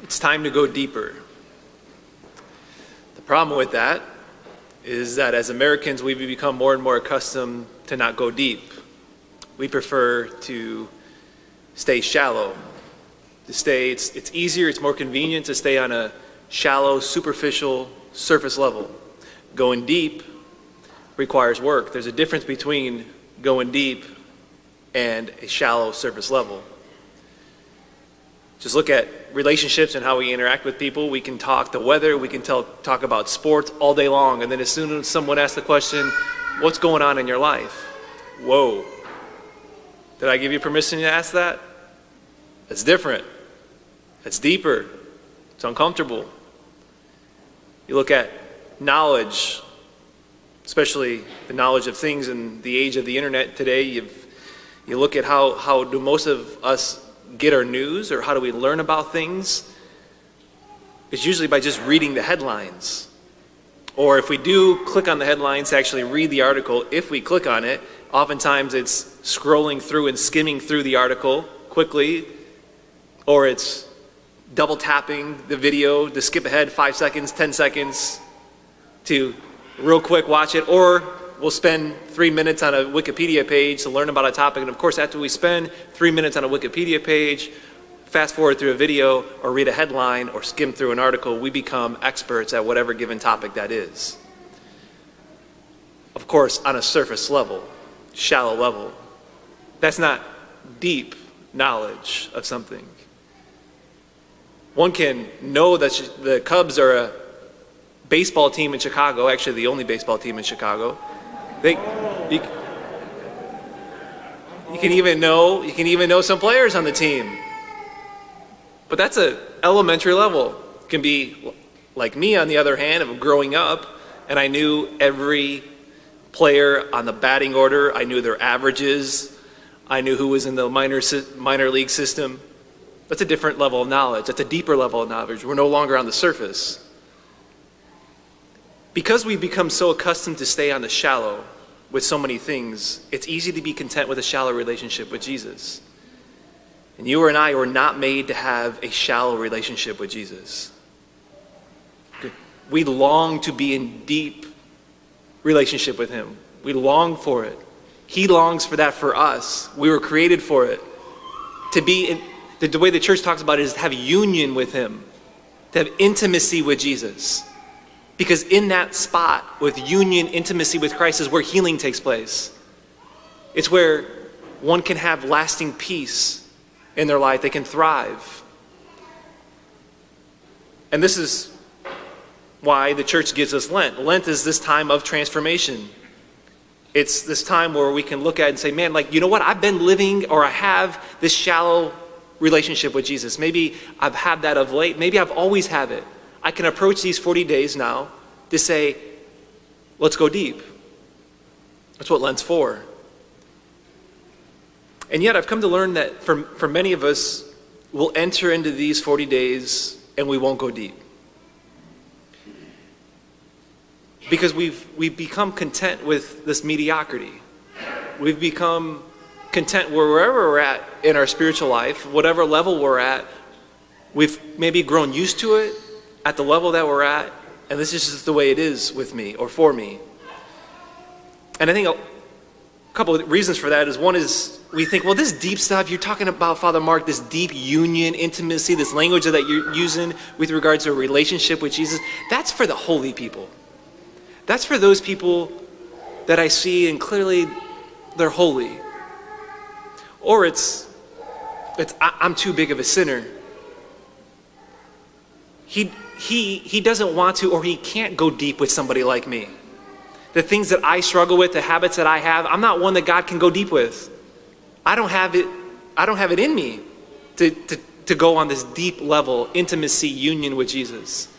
It's time to go deeper. The problem with that is that as Americans, we've become more and more accustomed to not go deep. We prefer to stay shallow. It's easier, it's more convenient to stay on a shallow, superficial, surface level. Going deep requires work. There's a difference between going deep and a shallow surface level. Just look at relationships and how we interact with people. We can talk the weather, we can talk about sports all day long, and then as soon as someone asks the question, what's going on in your life? Whoa. Did I give you permission to ask that? That's different. That's deeper. It's uncomfortable. You look at knowledge, especially the knowledge of things in the age of the internet today. You look at how do most of us get our news, or how do we learn about things? It's usually by just reading the headlines. Or if we do click on the headlines to actually read the article, if we click on it, oftentimes it's scrolling through and skimming through the article quickly, or it's double tapping the video to skip ahead 5 seconds, 10 seconds to real quick watch it, or we'll spend 3 minutes on a Wikipedia page to learn about a topic, and of course after we spend 3 minutes on a Wikipedia page, fast forward through a video or read a headline or skim through an article, we become experts at whatever given topic that is. Of course, on a surface level, shallow level. That's not deep knowledge of something. One can know that the Cubs are a baseball team in Chicago, actually the only baseball team in Chicago. You can even know some players on the team. But that's an elementary level. It can be like me, on the other hand, of growing up, and I knew every player on the batting order. I knew their averages. I knew who was in the minor league system. That's a different level of knowledge. That's a deeper level of knowledge. We're no longer on the surface. Because we've become so accustomed to stay on the shallow with so many things, it's easy to be content with a shallow relationship with Jesus. And you and I were not made to have a shallow relationship with Jesus. We long to be in deep relationship with him. We long for it. He longs for that for us. We were created for it. To be in, the way the church talks about it is to have union with him, to have intimacy with Jesus. Because in that spot with union, intimacy with Christ is where healing takes place. It's where one can have lasting peace in their life. They can thrive. And this is why the church gives us Lent. Lent is this time of transformation. It's this time where we can look at it and say, man, like, you know what? I've been living, or I have this shallow relationship with Jesus. Maybe I've had that of late. Maybe I've always had it. I can approach these 40 days now to say, let's go deep. That's what Lent's for. And yet I've come to learn that for many of us, we'll enter into these 40 days and we won't go deep. Because we've become content with this mediocrity. We've become content wherever we're at in our spiritual life, whatever level we're at. We've maybe grown used to it at the level that we're at, and this is just the way it is with me or for me. And I think a couple of reasons for that is, one is we think, well, this deep stuff, you're talking about, Father Mark, this deep union, intimacy, this language that you're using with regards to a relationship with Jesus, that's for the holy people. That's for those people that I see and clearly they're holy. Or it's I'm too big of a sinner. He doesn't want to, or he can't go deep with somebody like me. The things that I struggle with, the habits that I have, I'm not one that God can go deep with. I don't have it in me to go on this deep level, intimacy, union with Jesus.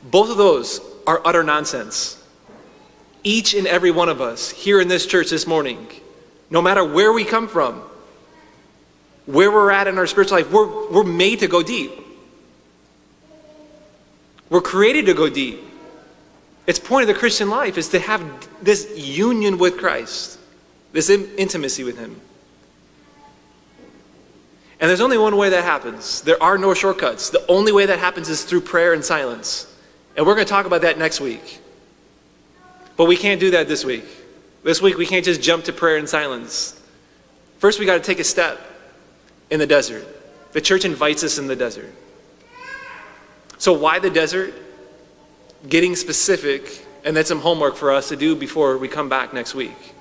Both of those are utter nonsense. Each and every one of us here in this church this morning, no matter where we come from, where we're at in our spiritual life, we're made to go deep. We're created to go deep. It's the point of the Christian life is to have this union with Christ, this intimacy with him. And there's only one way that happens. There are no shortcuts. The only way that happens is through prayer and silence. And we're going to talk about that next week. But we can't do that this week. This week we can't just jump to prayer and silence. First we got to take a step in the desert. The church invites us in the desert. So why the desert? Getting specific, and that's some homework for us to do before we come back next week.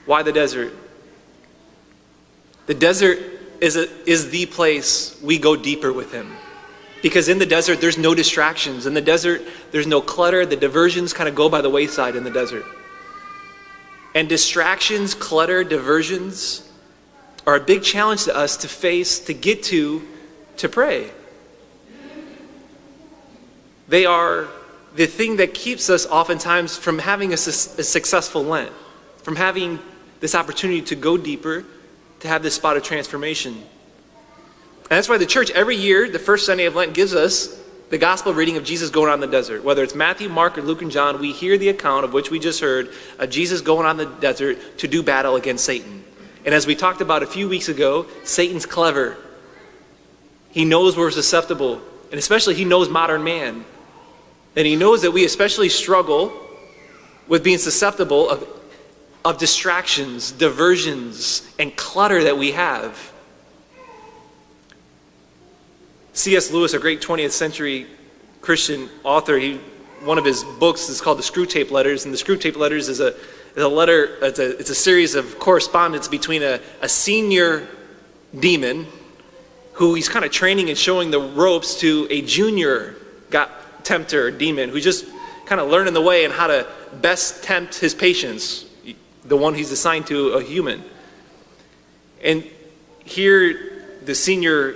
Why the desert? The desert is the place we go deeper with him. Because in the desert, there's no distractions. In the desert, there's no clutter. The diversions kind of go by the wayside in the desert. And distractions, clutter, diversions are a big challenge to us to face, to get to pray. They are the thing that keeps us oftentimes from having a successful Lent, from having this opportunity to go deeper, to have this spot of transformation. And that's why the church every year, the first Sunday of Lent, gives us the gospel reading of Jesus going out in the desert. Whether it's Matthew, Mark, or Luke, and John, we hear the account of which we just heard of Jesus going on the desert to do battle against Satan. And as we talked about a few weeks ago, Satan's clever. He knows we're susceptible, and especially he knows modern man. And he knows that we especially struggle with being susceptible of distractions, diversions, and clutter that we have. C.S. Lewis, a great 20th century Christian author, one of his books is called The Screwtape Letters, and the Screwtape Letters is a letter. It's a series of correspondence between a senior demon who he's kind of training and showing the ropes to a junior tempter demon who's just kind of learning the way and how to best tempt his patients, the one he's assigned to, a human. And here, the senior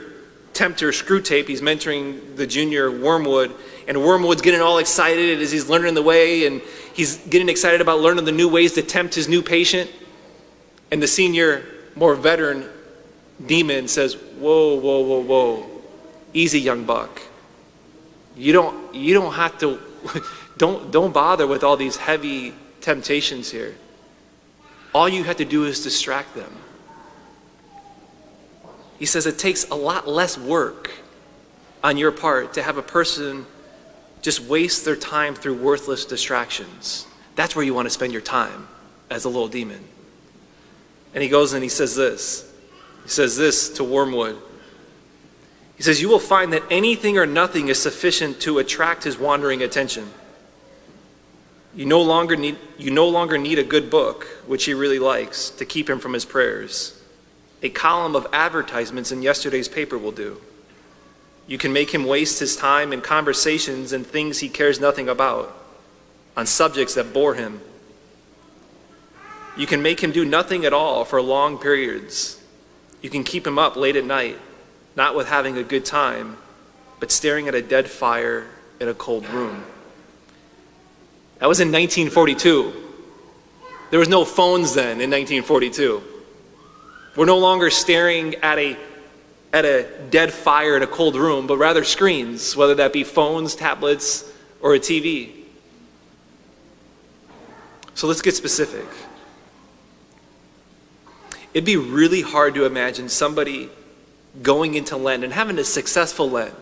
tempter Screwtape, he's mentoring the junior Wormwood, and Wormwood's getting all excited as he's learning the way, and he's getting excited about learning the new ways to tempt his new patient. And the senior, more veteran demon says, whoa, whoa, whoa, whoa, easy, young buck. You don't have to, don't bother with all these heavy temptations here. All you have to do is distract them. He says it takes a lot less work on your part to have a person just waste their time through worthless distractions. That's where you want to spend your time as a little demon. And he goes and he says this. He says this to Wormwood. He says, you will find that anything or nothing is sufficient to attract his wandering attention. You no longer need a good book, which he really likes, to keep him from his prayers. A column of advertisements in yesterday's paper will do. You can make him waste his time in conversations and things he cares nothing about, on subjects that bore him. You can make him do nothing at all for long periods. You can keep him up late at night, not with having a good time, but staring at a dead fire in a cold room. That was in 1942. There was no phones then in 1942. We're no longer staring at a dead fire in a cold room, but rather screens, whether that be phones, tablets, or a TV. So let's get specific. It'd be really hard to imagine somebody going into Lent and having a successful Lent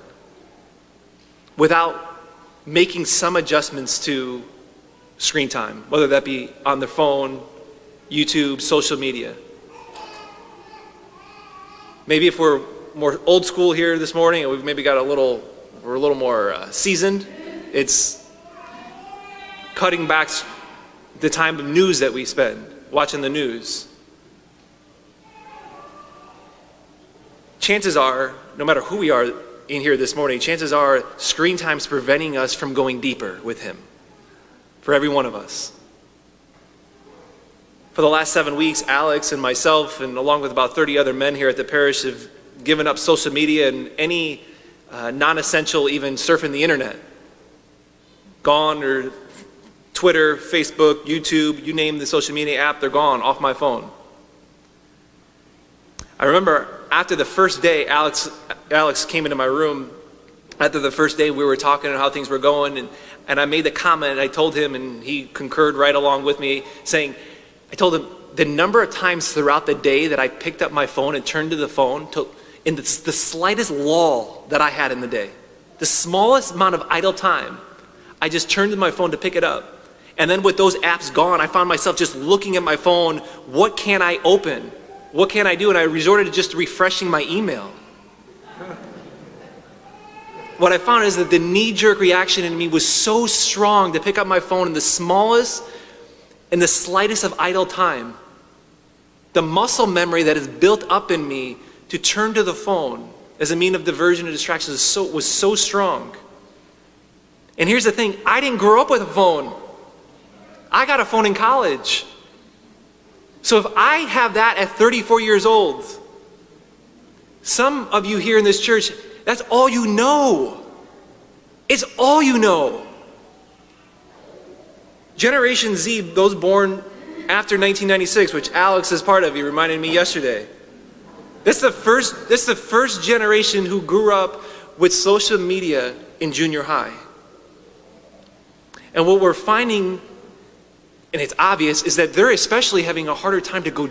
without making some adjustments to screen time, whether that be on their phone, YouTube, social media. Maybe if we're more old school here this morning and we've maybe got we're a little more seasoned, it's cutting back the time of news that we spend watching the news. Chances are, no matter who we are in here this morning, chances are screen time's preventing us from going deeper with him. For every one of us. For the last 7 weeks, Alex and myself, and along with about 30 other men here at the parish, have given up social media and any non-essential, even surfing the internet. Gone, or Twitter, Facebook, YouTube, you name the social media app, they're gone off my phone. I remember after the first day, Alex came into my room. After the first day, we were talking about how things were going, and I made the comment, and I told him, and he concurred right along with me, saying, I told him, the number of times throughout the day that I picked up my phone and turned to the phone in the slightest lull that I had in the day. The smallest amount of idle time, I just turned to my phone to pick it up. And then with those apps gone, I found myself just looking at my phone. What can I open? What can I do? And I resorted to just refreshing my email. What I found is that the knee-jerk reaction in me was so strong to pick up my phone in the smallest and the slightest of idle time. The muscle memory that is built up in me to turn to the phone as a means of diversion and distraction was so strong. And here's the thing, I didn't grow up with a phone. I got a phone in college. So if I have that at 34 years old, some of you here in this church, that's all you know. It's all you know. Generation Z, those born after 1996, which Alex is part of, he reminded me yesterday. This is the first generation who grew up with social media in junior high. And what we're finding, and it's obvious, is that they're especially having a harder time to go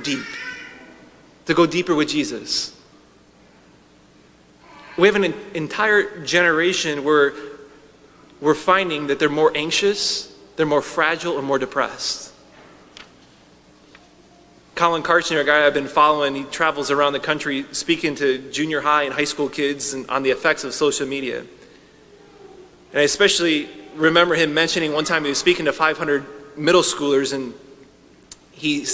deeper with Jesus. We have an entire generation where we're finding that they're more anxious, they're more fragile, and more depressed. Colin Karchner, a guy I've been following, he travels around the country speaking to junior high and high school kids on the effects of social media. And I especially remember him mentioning one time he was speaking to 500 middle schoolers, and he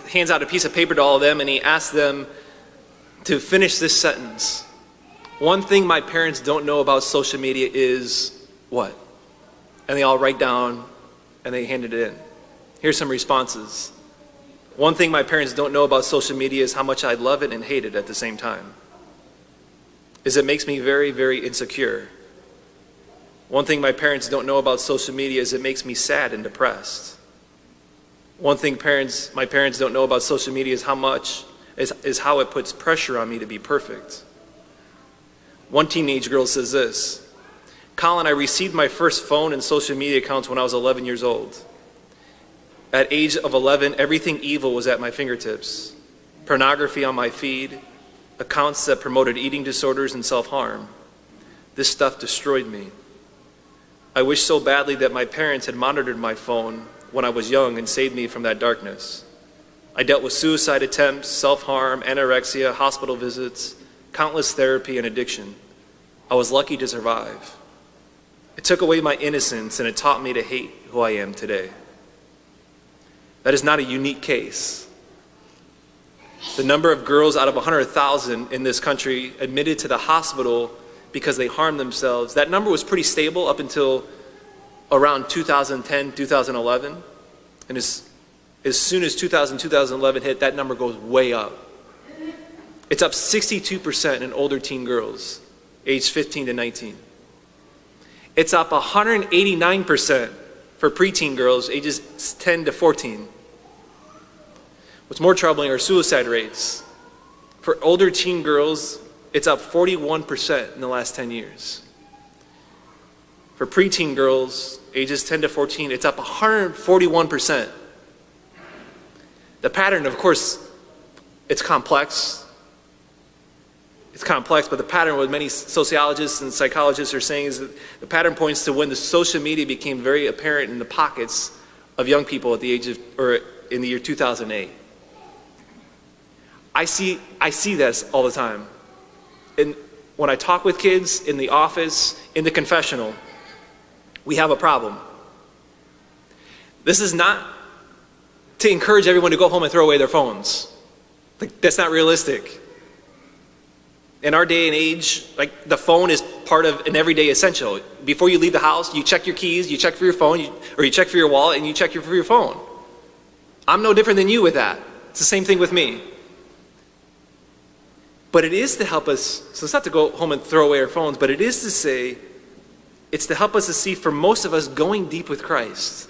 hands out a piece of paper to all of them, and he asks them to finish this sentence. One thing my parents don't know about social media is what? And they all write down and they handed it in. Here's some responses. One thing my parents don't know about social media is how much I love it and hate it at the same time. It makes me very, very insecure. One thing my parents don't know about social media is it makes me sad and depressed. One thing my parents don't know about social media is how it puts pressure on me to be perfect. One teenage girl says this, Colin, I received my first phone and social media accounts when I was 11 years old. At age of 11, everything evil was at my fingertips. Pornography on my feed, accounts that promoted eating disorders and self-harm. This stuff destroyed me. I wish so badly that my parents had monitored my phone when I was young and saved me from that darkness. I dealt with suicide attempts, self-harm, anorexia, hospital visits, countless therapy and addiction. I was lucky to survive. It took away my innocence and it taught me to hate who I am today. That is not a unique case. The number of girls out of 100,000 in this country admitted to the hospital because they harmed themselves, that number was pretty stable up until around 2010, 2011. And as soon as 2011 hit, that number goes way up. It's up 62% in older teen girls, aged 15 to 19. It's up 189% for preteen girls, ages 10 to 14. What's more troubling are suicide rates. For older teen girls, it's up 41% in the last 10 years. For preteen girls, ages 10 to 14, it's up 141%. The pattern, of course, it's complex. It's complex, but the pattern, what many sociologists and psychologists are saying, is that the pattern points to when the social media became very apparent in the pockets of young people at the age of, or in the year 2008. I see this all the time. And when I talk with kids in the office, in the confessional, we have a problem. This is not to encourage everyone to go home and throw away their phones. Like, that's not realistic. In our day and age, like, the phone is part of an everyday essential. Before you leave the house, you check your keys, you check for your phone, or you check for your wallet, and you check for your phone. I'm no different than you with that. It's the same thing with me. But it is to help us, so it's not to go home and throw away our phones, but it is to say, it's to help us to see, for most of us, going deep with Christ,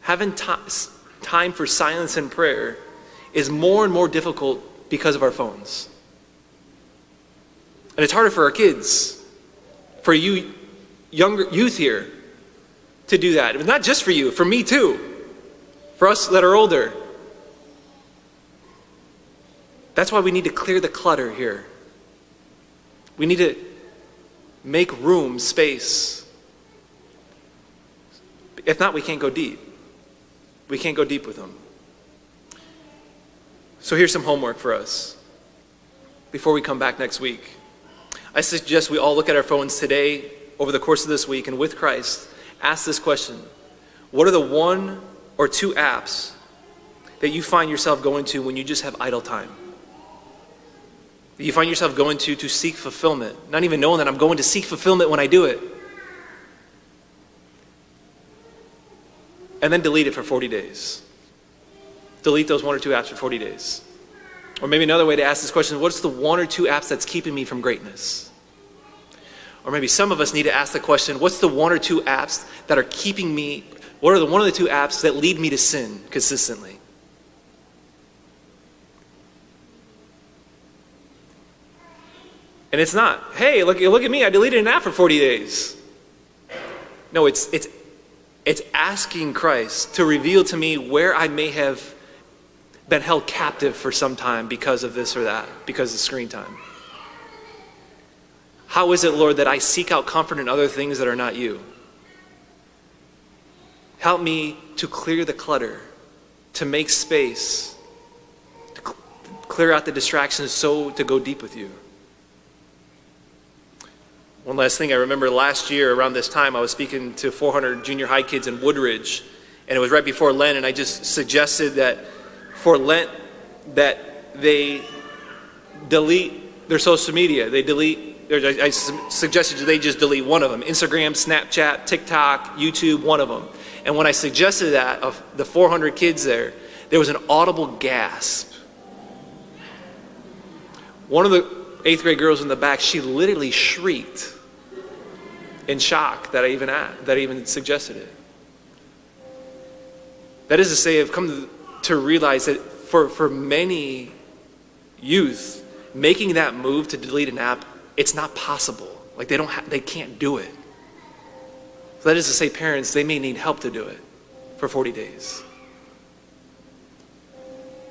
having time for silence and prayer is more and more difficult because of our phones. And it's harder for our kids, for you younger youth here, to do that. Not just for you, for me too, for us that are older. That's why we need to clear the clutter here. We need to make room, space. If not, we can't go deep. We can't go deep with them. So here's some homework for us before we come back next week. I suggest we all look at our phones today, over the course of this week, and with Christ, ask this question. What are the 1 or 2 apps that you find yourself going to when you just have idle time? That you find yourself going to seek fulfillment, not even knowing that I'm going to seek fulfillment when I do it. And then delete it for 40 days. Delete those 1 or 2 apps for 40 days. Or maybe another way to ask this question, what's the 1 or 2 apps that's keeping me from greatness? Or maybe some of us need to ask the question, what's the 1 or 2 apps that are keeping me, what are the 1 or 2 apps that lead me to sin consistently? And it's not, hey, look at me, I deleted an app for 40 days. No, it's asking Christ to reveal to me where I may have been held captive for some time because of this or that, because of screen time. How is it, Lord, that I seek out comfort in other things that are not you? Help me to clear the clutter, to make space, to clear out the distractions so to go deep with you. One last thing, I remember last year around this time I was speaking to 400 junior high kids in Woodridge, and it was right before Lent, and I just suggested that for Lent that they delete their social media. I suggested they just delete one of them. Instagram, Snapchat, TikTok, YouTube, one of them. And when I suggested that of the 400 kids there was an audible gasp. One of the 8th grade girls in the back, she literally shrieked in shock that I even suggested it. That is to say, I've come to realize that for many youth, making that move to delete an app, it's not possible. Like they can't do it. So that is to say, parents, they may need help to do it for 40 days.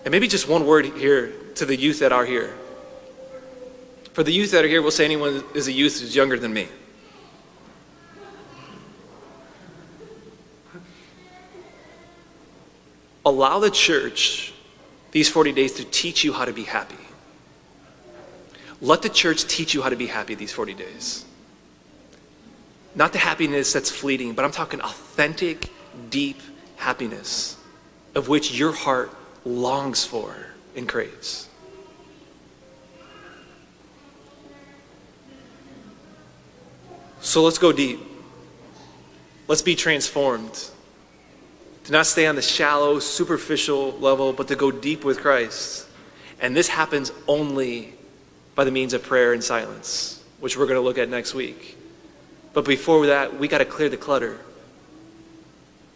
And maybe just one word here to the youth that are here. For the youth that are here, we'll say anyone is a youth who's younger than me. Allow the church these 40 days to teach you how to be happy. Let the church teach you how to be happy these 40 days. Not the happiness that's fleeting, but I'm talking authentic, deep happiness of which your heart longs for and craves. So let's go deep. Let's be transformed. To not stay on the shallow, superficial level, but to go deep with Christ. And this happens only by the means of prayer and silence, which we're going to look at next week. But before that, we got to clear the clutter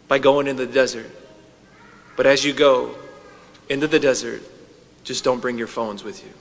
by going into the desert. But as you go into the desert, just don't bring your phones with you.